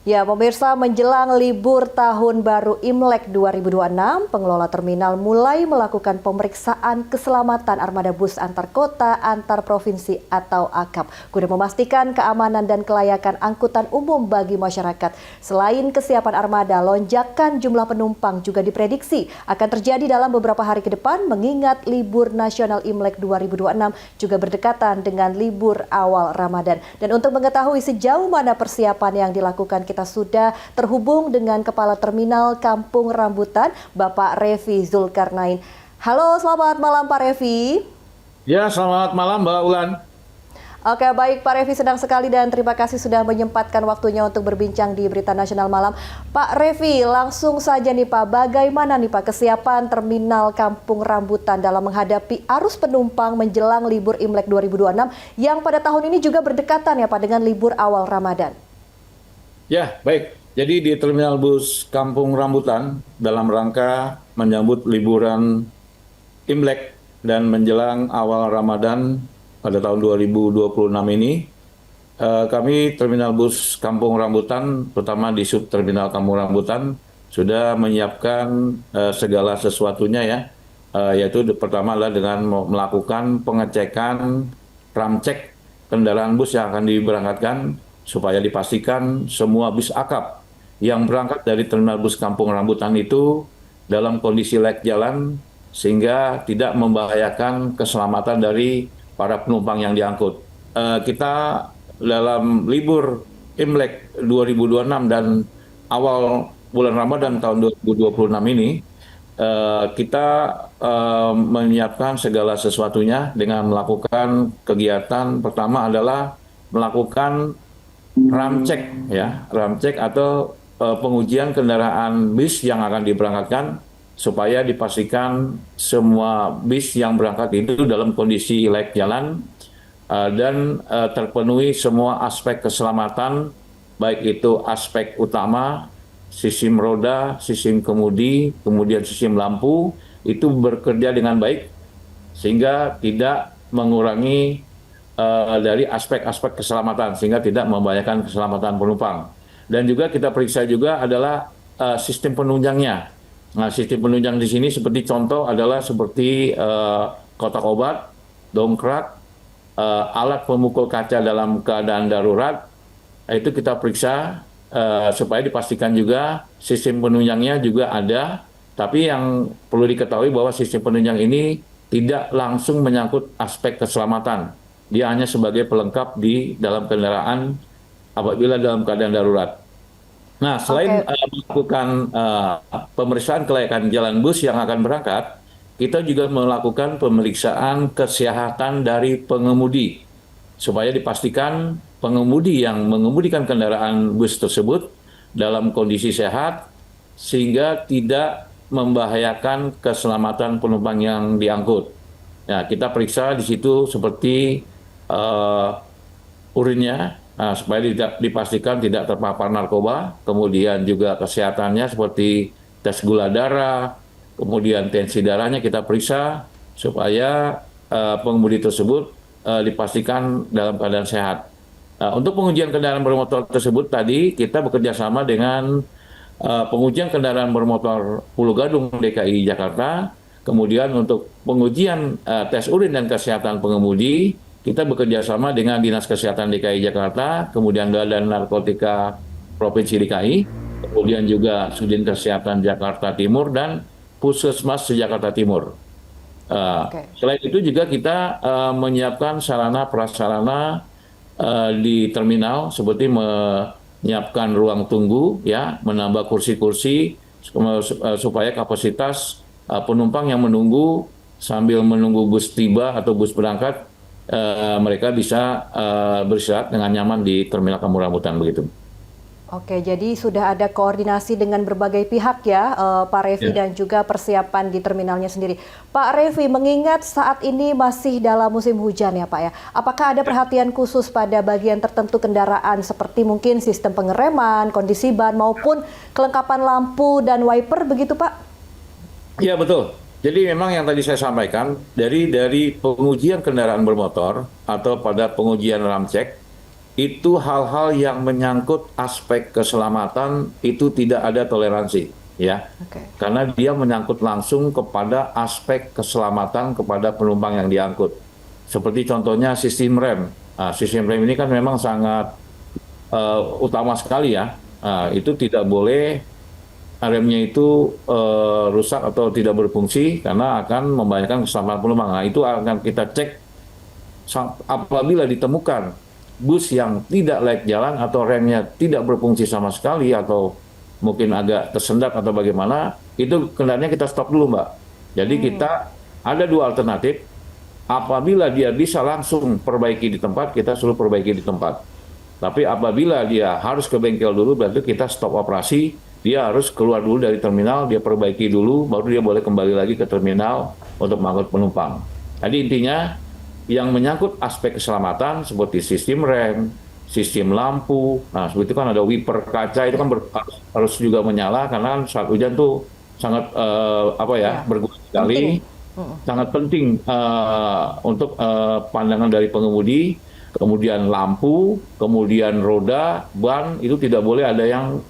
Ya, pemirsa, menjelang libur Tahun Baru Imlek 2026, pengelola terminal mulai melakukan pemeriksaan keselamatan armada bus antar kota, antar provinsi atau AKAP, guna memastikan keamanan dan kelayakan angkutan umum bagi masyarakat. Selain kesiapan armada, lonjakan jumlah penumpang juga diprediksi akan terjadi dalam beberapa hari ke depan, mengingat libur nasional Imlek 2026 juga berdekatan dengan libur awal Ramadan. Dan untuk mengetahui sejauh mana persiapan yang dilakukan, kita sudah terhubung dengan Kepala Terminal Kampung Rambutan, Bapak Revi Zulkarnain. Halo, selamat malam Pak Revi. Ya, selamat malam Mbak Ulan. Oke, baik Pak Revi, senang sekali dan terima kasih sudah menyempatkan waktunya untuk berbincang di Berita Nasional Malam. Pak Revi, langsung saja nih Pak, bagaimana nih Pak kesiapan Terminal Kampung Rambutan dalam menghadapi arus penumpang menjelang libur Imlek 2026 yang pada tahun ini juga berdekatan ya Pak dengan libur awal Ramadan? Ya, baik. Jadi di Terminal Bus Kampung Rambutan dalam rangka menyambut liburan Imlek dan menjelang awal Ramadan pada tahun 2026 ini, kami Terminal Bus Kampung Rambutan, terutama di Subterminal Kampung Rambutan, sudah menyiapkan segala sesuatunya ya, yaitu pertama adalah dengan melakukan pengecekan ramcek kendaraan bus yang akan diberangkatkan supaya dipastikan semua bis akap yang berangkat dari Terminal Bus Kampung Rambutan itu dalam kondisi layak jalan sehingga tidak membahayakan keselamatan dari para penumpang yang diangkut. Kita dalam libur Imlek 2026 dan awal bulan Ramadan tahun 2026 ini, kita menyiapkan segala sesuatunya dengan melakukan kegiatan. Pertama adalah melakukan ramcek ya, ramcek atau pengujian kendaraan bis yang akan diberangkatkan supaya dipastikan semua bis yang berangkat itu dalam kondisi layak jalan dan terpenuhi semua aspek keselamatan, baik itu aspek utama, sistem roda, sistem kemudi, kemudian sistem lampu itu bekerja dengan baik sehingga tidak mengurangi dari aspek-aspek keselamatan sehingga tidak membahayakan keselamatan penumpang. Dan juga kita periksa juga adalah sistem penunjangnya. Nah, sistem penunjang di sini seperti contoh adalah seperti kotak obat, dongkrak, alat pemukul kaca dalam keadaan darurat. Itu kita periksa supaya dipastikan juga sistem penunjangnya juga ada. Tapi yang perlu diketahui bahwa sistem penunjang ini tidak langsung menyangkut aspek keselamatan. Dia hanya sebagai pelengkap di dalam kendaraan apabila dalam keadaan darurat. Nah, selain melakukan pemeriksaan kelayakan jalan bus yang akan berangkat, kita juga melakukan pemeriksaan kesehatan dari pengemudi supaya dipastikan pengemudi yang mengemudikan kendaraan bus tersebut dalam kondisi sehat sehingga tidak membahayakan keselamatan penumpang yang diangkut. Nah, kita periksa di situ seperti urinnya supaya dipastikan tidak terpapar narkoba, kemudian juga kesehatannya seperti tes gula darah, kemudian tensi darahnya kita periksa supaya pengemudi tersebut dipastikan dalam keadaan sehat. Untuk pengujian kendaraan bermotor tersebut tadi kita bekerja sama dengan pengujian kendaraan bermotor Pulau Gadung DKI Jakarta, kemudian untuk pengujian tes urin dan kesehatan pengemudi kita bekerja sama dengan Dinas Kesehatan DKI Jakarta, kemudian Badan Narkotika Provinsi DKI, kemudian juga Sudin Kesehatan Jakarta Timur dan Puskesmas Jakarta Timur. Selain itu juga kita menyiapkan sarana prasarana di terminal seperti menyiapkan ruang tunggu, ya, menambah kursi-kursi supaya kapasitas penumpang yang menunggu sambil menunggu bus tiba atau bus berangkat mereka bisa beristirahat dengan nyaman di Terminal Kampung Rambutan begitu. Oke, jadi sudah ada koordinasi dengan berbagai pihak ya, Pak Revi, dan juga persiapan di terminalnya sendiri. Pak Revi, mengingat saat ini masih dalam musim hujan ya Pak ya, apakah ada perhatian khusus pada bagian tertentu kendaraan seperti mungkin sistem pengereman, kondisi ban maupun kelengkapan lampu dan wiper begitu Pak? Iya betul. Jadi memang yang tadi saya sampaikan dari pengujian kendaraan bermotor atau pada pengujian ramcek itu hal-hal yang menyangkut aspek keselamatan itu tidak ada toleransi, ya. Oke. Karena dia menyangkut langsung kepada aspek keselamatan kepada penumpang yang diangkut. Seperti contohnya sistem rem. Nah, sistem rem ini kan memang sangat utama sekali ya. Itu tidak boleh remnya itu rusak atau tidak berfungsi karena akan membahayakan keselamatan penumpang. Nah, itu akan kita cek apabila ditemukan bus yang tidak layak jalan atau remnya tidak berfungsi sama sekali atau mungkin agak tersendat atau bagaimana, itu kendaraannya kita stop dulu, Mbak. Jadi kita ada dua alternatif. Apabila dia bisa langsung perbaiki di tempat, kita suruh perbaiki di tempat. Tapi apabila dia harus ke bengkel dulu, berarti kita stop operasi. Dia harus keluar dulu dari terminal, dia perbaiki dulu, baru dia boleh kembali lagi ke terminal untuk mengangkut penumpang. Jadi intinya, yang menyangkut aspek keselamatan seperti sistem rem, sistem lampu, nah seperti itu kan ada wiper kaca, itu kan harus juga menyala karena kan saat hujan tuh sangat berguna sekali. Penting. Sangat penting untuk pandangan dari pengemudi, kemudian lampu, kemudian roda, ban, itu tidak boleh ada yang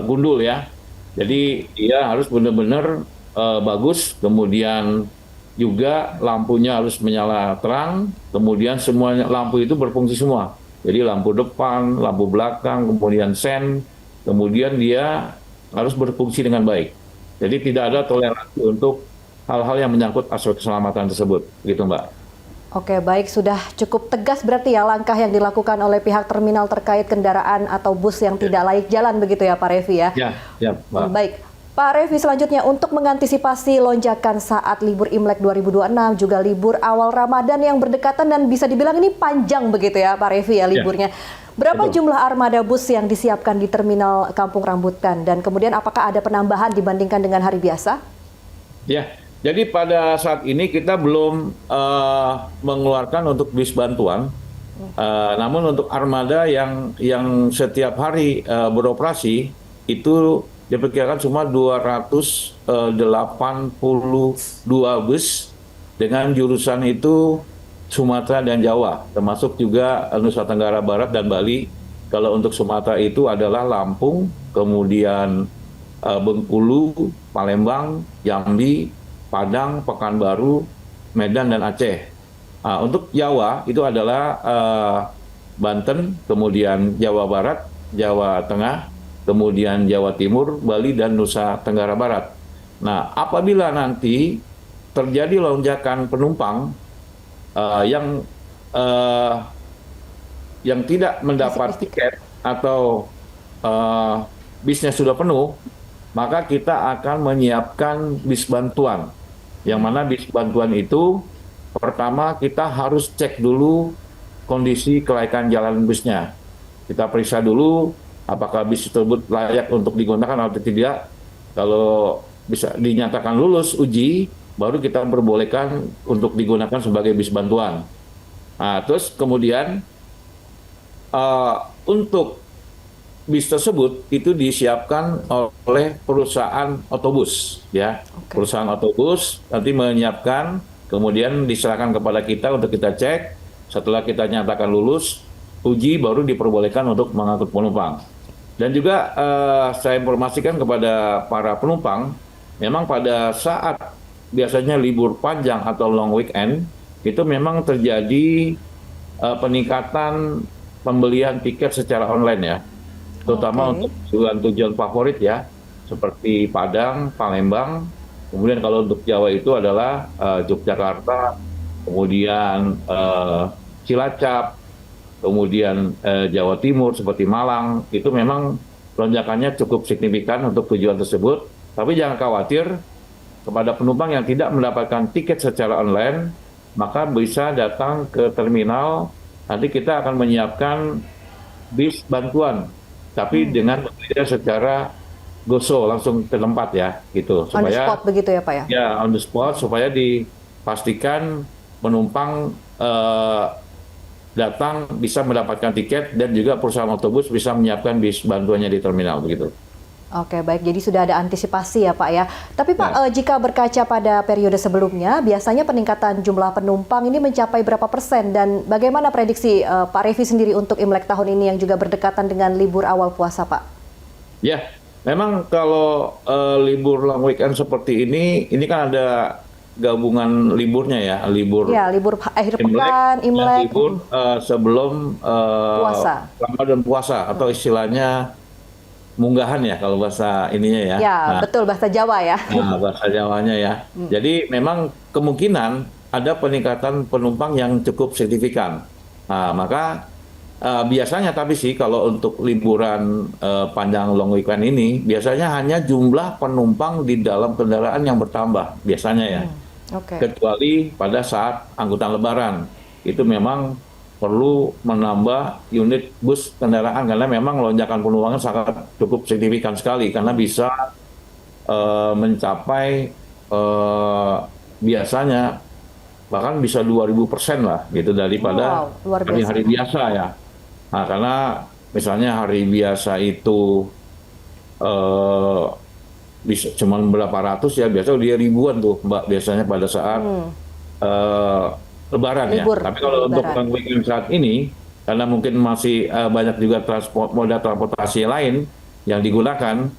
gundul ya. Jadi dia harus benar-benar bagus, kemudian juga lampunya harus menyala terang, kemudian semuanya lampu itu berfungsi semua. Jadi lampu depan, lampu belakang, kemudian sen, kemudian dia harus berfungsi dengan baik. Jadi tidak ada toleransi untuk hal-hal yang menyangkut aspek keselamatan tersebut, gitu Mbak. Oke, baik, sudah cukup tegas berarti ya langkah yang dilakukan oleh pihak terminal terkait kendaraan atau bus yang tidak layak jalan begitu ya Pak Revi ya? Ya, Mbak. Baik, Pak Revi, selanjutnya untuk mengantisipasi lonjakan saat libur Imlek 2026 juga libur awal Ramadan yang berdekatan dan bisa dibilang ini panjang begitu ya Pak Revi ya liburnya. Berapa betul. jumlah armada bus yang disiapkan di terminal Kampung Rambutan dan kemudian apakah ada penambahan dibandingkan dengan hari biasa? Ya, jadi pada saat ini kita belum mengeluarkan untuk bis bantuan, namun untuk armada yang setiap hari beroperasi itu diperkirakan cuma 282 bus dengan jurusan itu Sumatera dan Jawa, termasuk juga Nusa Tenggara Barat dan Bali. Kalau untuk Sumatera itu adalah Lampung, kemudian Bengkulu, Palembang, Jambi, Padang, Pekanbaru, Medan, dan Aceh. Untuk Jawa itu adalah Banten, kemudian Jawa Barat, Jawa Tengah, kemudian Jawa Timur, Bali, dan Nusa Tenggara Barat. Nah, apabila nanti terjadi lonjakan penumpang yang tidak mendapat tiket atau bisnya sudah penuh, maka kita akan menyiapkan bis bantuan. Yang mana bis bantuan itu, pertama kita harus cek dulu kondisi kelaikan jalan busnya. Kita periksa dulu apakah bis tersebut layak untuk digunakan atau tidak. Kalau bisa dinyatakan lulus uji, baru kita perbolehkan untuk digunakan sebagai bis bantuan. Nah, terus kemudian untuk bis tersebut itu disiapkan oleh perusahaan otobus, ya. Oke. Perusahaan otobus nanti menyiapkan, kemudian diserahkan kepada kita untuk kita cek. Setelah kita nyatakan lulus uji, baru diperbolehkan untuk mengangkut penumpang. Dan juga saya informasikan kepada para penumpang, memang pada saat biasanya libur panjang atau long weekend, itu memang terjadi peningkatan pembelian tiket secara online ya. Terutama untuk tujuan favorit ya, seperti Padang, Palembang, kemudian kalau untuk Jawa itu adalah Yogyakarta, kemudian Cilacap, kemudian Jawa Timur seperti Malang, itu memang lonjakannya cukup signifikan untuk tujuan tersebut. Tapi jangan khawatir, kepada penumpang yang tidak mendapatkan tiket secara online, maka bisa datang ke terminal, nanti kita akan menyiapkan bis bantuan, tapi dengan bekerja secara goso, langsung ke tempat ya, gitu. On the spot begitu ya Pak ya? Ya, on the spot, supaya dipastikan penumpang datang bisa mendapatkan tiket dan juga perusahaan otobus bisa menyiapkan bis bantuannya di terminal begitu. Oke, baik. Jadi sudah ada antisipasi ya, Pak ya. Tapi Pak, Ya. jika berkaca pada periode sebelumnya, biasanya peningkatan jumlah penumpang ini mencapai berapa persen? Dan bagaimana prediksi Pak Revi sendiri untuk Imlek tahun ini yang juga berdekatan dengan libur awal puasa, Pak? Ya, memang kalau libur long weekend seperti ini kan ada gabungan liburnya ya, libur Ya, libur akhir Imlek pekan, dan Imlek, libur sebelum puasa. Ramadan puasa atau istilahnya munggahan ya kalau bahasa ininya ya. Ya, Nah, betul bahasa Jawa ya. bahasa Jawanya ya. Jadi memang kemungkinan ada peningkatan penumpang yang cukup signifikan. Nah, maka biasanya tapi sih kalau untuk liburan panjang long weekend ini biasanya hanya jumlah penumpang di dalam kendaraan yang bertambah biasanya ya. Oke. Kecuali pada saat angkutan lebaran. Itu memang perlu menambah unit bus kendaraan karena memang lonjakan penumpangnya sangat cukup signifikan sekali karena bisa mencapai biasanya bahkan bisa 2000% lah gitu daripada Wow, luar biasa. hari-hari biasa ya. Nah, karena misalnya hari biasa itu eh, bisa cuma berapa ratus ya, biasa dia ribuan tuh Mbak biasanya pada saat eh, Lebaran ya. Libur, Tapi kalau untuk Lebaran. long weekend saat ini, karena mungkin masih banyak juga moda transportasi lain yang digunakan,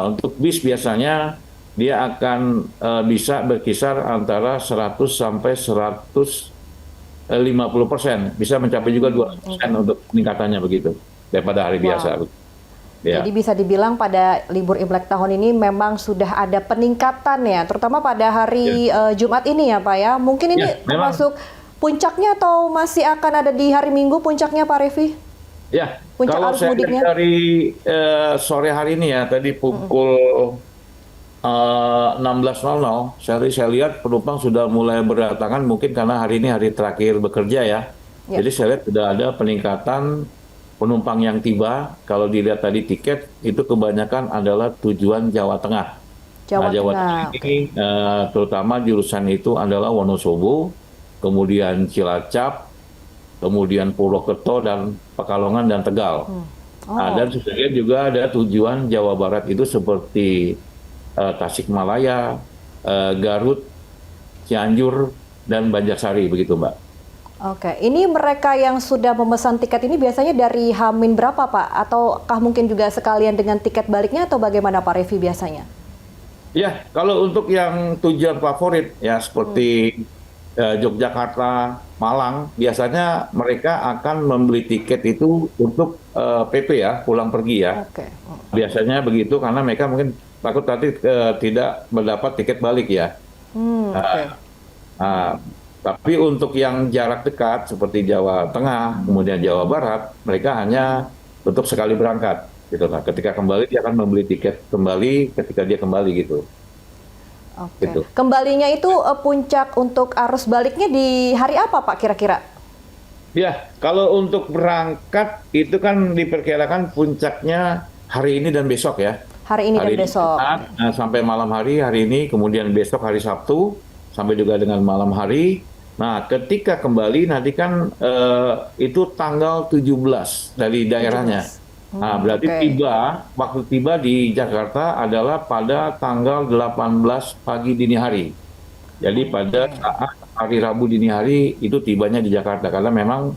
untuk bis biasanya dia akan bisa berkisar antara 100 sampai 150%, bisa mencapai juga 200% untuk peningkatannya begitu daripada hari biasa. Wow. Ya, Jadi bisa dibilang pada libur Imlek tahun ini memang sudah ada peningkatan ya, terutama pada hari Jumat ini ya Pak ya. Mungkin ini ya, memang. termasuk puncaknya atau masih akan ada di hari Minggu puncaknya Pak Revi? Ya, Puncak kalau arus saya mudiknya? lihat dari sore hari ini ya, tadi pukul 16.00, saya lihat penumpang sudah mulai berdatangan mungkin karena hari ini hari terakhir bekerja ya. Ya. Jadi saya lihat sudah ada peningkatan penumpang yang tiba. Kalau dilihat tadi tiket itu kebanyakan adalah tujuan Jawa Tengah. Jawa Nah, Jawa Tengah. Tengah ini terutama jurusan itu adalah Wonosobo, kemudian Cilacap, kemudian Purwokerto dan Pekalongan dan Tegal. Nah, dan sebagian juga ada tujuan Jawa Barat itu seperti Tasikmalaya, Garut, Cianjur, dan Banjarsari begitu Mbak. Oke, ini mereka yang sudah memesan tiket ini biasanya dari Hamin berapa Pak? Ataukah mungkin juga sekalian dengan tiket baliknya atau bagaimana Pak Revi biasanya? Ya, kalau untuk yang tujuan favorit ya seperti Yogyakarta, Malang, biasanya mereka akan membeli tiket itu untuk PP ya, pulang pergi ya. Oke. Biasanya begitu karena mereka mungkin takut nanti tidak mendapat tiket balik ya. Oke. Nah, tapi untuk yang jarak dekat seperti Jawa Tengah, kemudian Jawa Barat, mereka hanya untuk sekali berangkat. Gitu lah. Ketika kembali dia akan membeli tiket kembali ketika dia kembali gitu. Oke. Gitu. Kembalinya itu puncak untuk arus baliknya di hari apa Pak kira-kira? Ya, kalau untuk berangkat itu kan diperkirakan puncaknya hari ini dan besok ya. Hari ini dan besok. Jumat, sampai malam hari ini, kemudian besok hari Sabtu sampai juga dengan malam hari. Nah, ketika kembali nanti kan itu tanggal 17 dari daerahnya. 17. Nah, berarti Oke. waktu tiba di Jakarta adalah pada tanggal 18 pagi dini hari. Jadi pada saat hari Rabu dini hari itu tibanya di Jakarta karena memang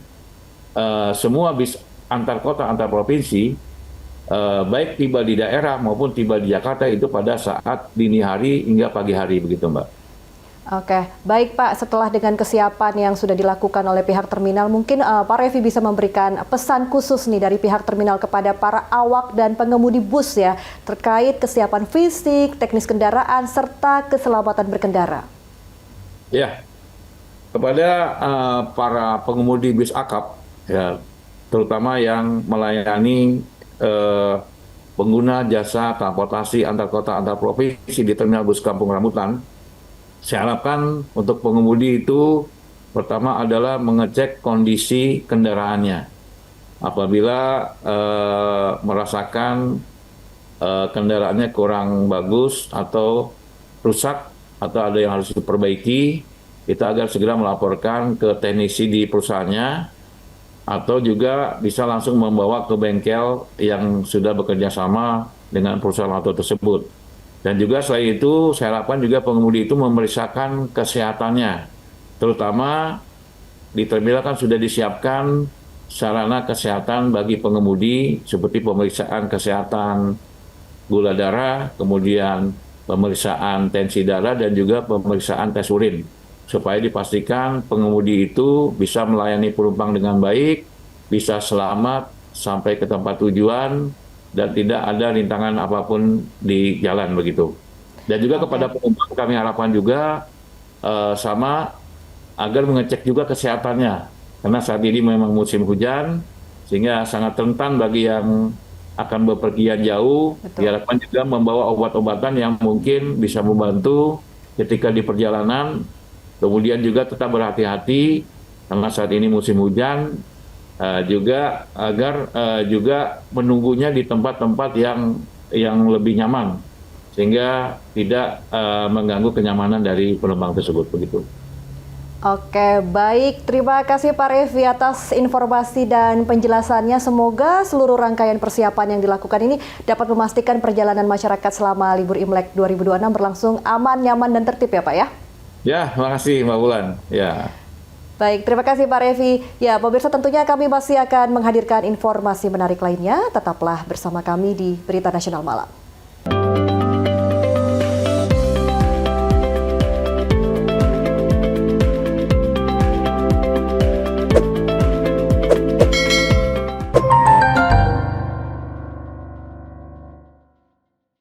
semua bis antar kota antar provinsi baik tiba di daerah maupun tiba di Jakarta itu pada saat dini hari hingga pagi hari begitu Mbak. Oke, baik Pak. Setelah dengan kesiapan yang sudah dilakukan oleh pihak terminal, mungkin Pak Revi bisa memberikan pesan khusus nih dari pihak terminal kepada para awak dan pengemudi bus ya, terkait kesiapan fisik, teknis kendaraan, serta keselamatan berkendara. Ya, kepada para pengemudi bis akap, ya, terutama yang melayani pengguna jasa transportasi antar kota antar provinsi di terminal bus Kampung Rambutan, saya harapkan untuk pengemudi itu pertama adalah mengecek kondisi kendaraannya. Apabila merasakan kendaraannya kurang bagus atau rusak atau ada yang harus diperbaiki, kita agar segera melaporkan ke teknisi di perusahaannya atau juga bisa langsung membawa ke bengkel yang sudah bekerja sama dengan perusahaan auto tersebut. Dan juga selain itu, saya harapkan juga pengemudi itu memeriksakan kesehatannya, terutama di terminal kan sudah disiapkan sarana kesehatan bagi pengemudi seperti pemeriksaan kesehatan gula darah, kemudian pemeriksaan tensi darah dan juga pemeriksaan tes urin supaya dipastikan pengemudi itu bisa melayani penumpang dengan baik, bisa selamat sampai ke tempat tujuan dan tidak ada rintangan apapun di jalan begitu. Dan juga kepada penumpang kami harapkan juga sama agar mengecek juga kesehatannya. Karena saat ini memang musim hujan, sehingga sangat rentan bagi yang akan bepergian jauh. Betul. Diharapkan juga membawa obat-obatan yang mungkin bisa membantu ketika di perjalanan. Kemudian juga tetap berhati-hati, karena saat ini musim hujan, juga agar juga menunggunya di tempat-tempat yang lebih nyaman, sehingga tidak mengganggu kenyamanan dari penumpang tersebut begitu. Oke, baik. Terima kasih Pak Revi atas informasi dan penjelasannya. Semoga seluruh rangkaian persiapan yang dilakukan ini dapat memastikan perjalanan masyarakat selama libur Imlek 2026 berlangsung aman, nyaman, dan tertib ya Pak ya? Ya, terima kasih Mbak Bulan. Ya. Baik, terima kasih Pak Revi. Ya, pemirsa tentunya kami masih akan menghadirkan informasi menarik lainnya. Tetaplah bersama kami di Berita Nasional Malam.